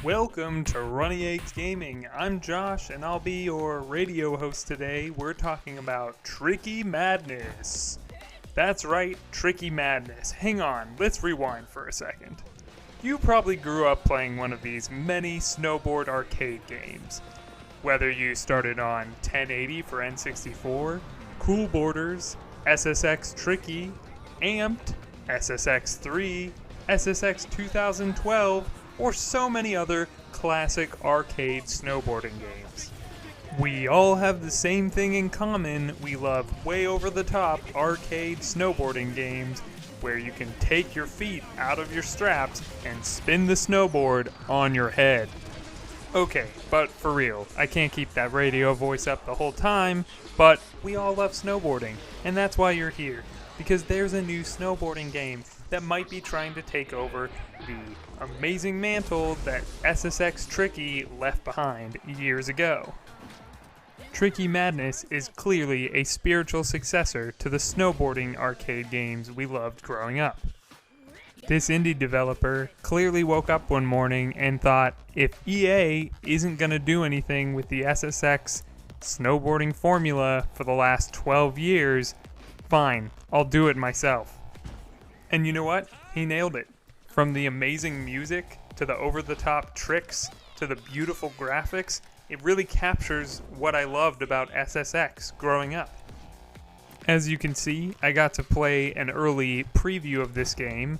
Welcome to Runny Gaming. I'm Josh and I'll be your radio host today. We're talking about Tricky Madness. That's right, Tricky Madness. Hang on, let's rewind for a second. You probably grew up playing one of these many snowboard arcade games. Whether you started on 1080 for N64, Cool Borders, SSX Tricky, Amped, SSX 3, SSX 2012, or so many other classic arcade snowboarding games. We all have the same thing in common. We love way over the top arcade snowboarding games where you can take your feet out of your straps and spin the snowboard on your head. Okay, but for real, I can't keep that radio voice up the whole time, but we all love snowboarding, and that's why you're here, because there's a new snowboarding game that might be trying to take over the amazing mantle that SSX Tricky left behind years ago. Tricky Madness is clearly a spiritual successor to the snowboarding arcade games we loved growing up. This indie developer clearly woke up one morning and thought, if EA isn't going to do anything with the SSX snowboarding formula for the last 12 years, fine, I'll do it myself. And you know what? He nailed it. From the amazing music, to the over-the-top tricks, to the beautiful graphics, it really captures what I loved about SSX growing up. As you can see, I got to play an early preview of this game,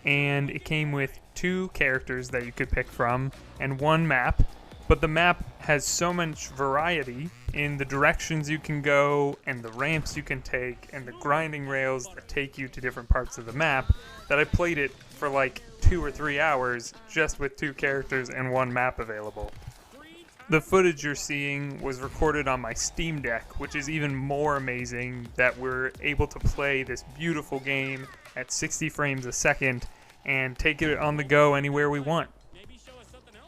and it came with 2 characters that you could pick from, and 1 map, but the map has so much variety in the directions you can go, and the ramps you can take, and the grinding rails that take you to different parts of the map, that I played it for like 2 or 3 hours just with 2 characters and 1 map available. The footage you're seeing was recorded on my Steam Deck, which is even more amazing that we're able to play this beautiful game at 60 frames a second and take it on the go anywhere we want.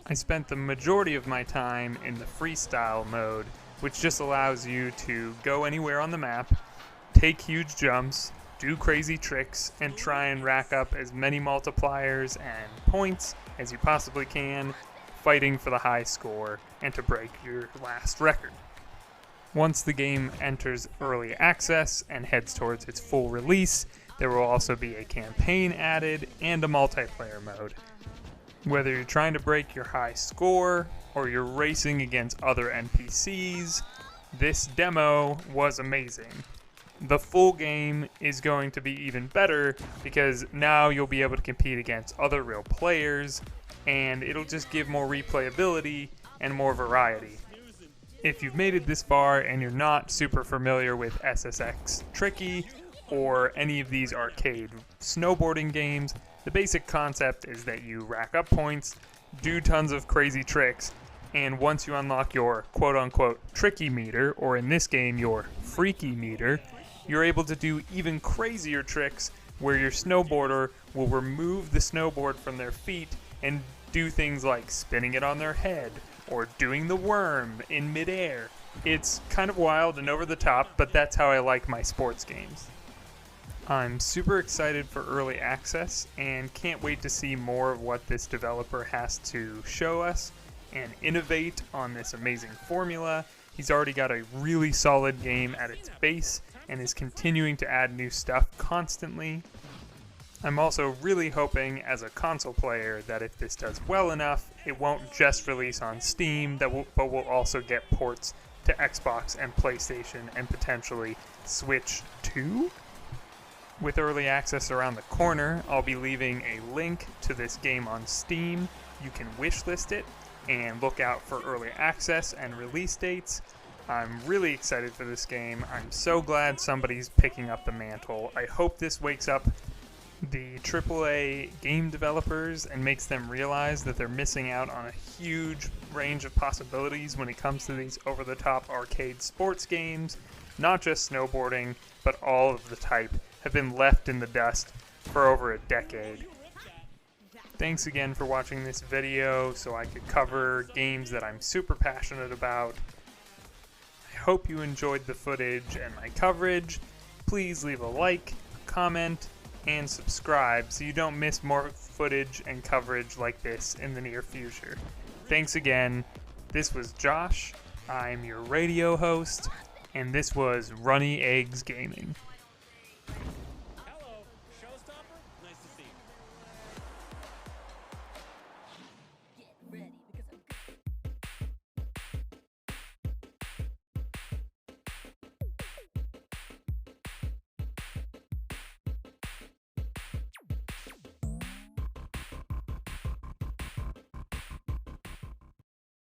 I spent the majority of my time in the freestyle mode, which just allows you to go anywhere on the map, take huge jumps, do crazy tricks, and try and rack up as many multipliers and points as you possibly can, fighting for the high score and to break your last record. Once the game enters early access and heads towards its full release, there will also be a campaign added and a multiplayer mode. Whether you're trying to break your high score or you're racing against other NPCs, this demo was amazing. The full game is going to be even better because now you'll be able to compete against other real players, and it'll just give more replayability and more variety. If you've made it this far and you're not super familiar with SSX Tricky or any of these arcade snowboarding games, the basic concept is that you rack up points, do tons of crazy tricks, and once you unlock your quote-unquote tricky meter, or in this game your freaky meter, you're able to do even crazier tricks where your snowboarder will remove the snowboard from their feet and do things like spinning it on their head or doing the worm in midair. It's kind of wild and over the top, but that's how I like my sports games. I'm super excited for early access and can't wait to see more of what this developer has to show us and innovate on this amazing formula. He's already got a really solid game at its base and is continuing to add new stuff constantly. I'm also really hoping as a console player that if this does well enough, it won't just release on Steam, but will also get ports to Xbox and PlayStation and potentially Switch too? With early access around the corner, I'll be leaving a link to this game on Steam. You can wishlist it and look out for early access and release dates. I'm really excited for this game. I'm so glad somebody's picking up the mantle. I hope this wakes up the AAA game developers and makes them realize that they're missing out on a huge range of possibilities when it comes to these over-the-top arcade sports games. Not just snowboarding, but all of the type have been left in the dust for over a decade. Thanks again for watching this video so I could cover games that I'm super passionate about. I hope you enjoyed the footage and my coverage. Please leave a like, a comment, and subscribe so you don't miss more footage and coverage like this in the near future. Thanks again. This was Josh. I'm your radio host, and this was Runny Eggs Gaming.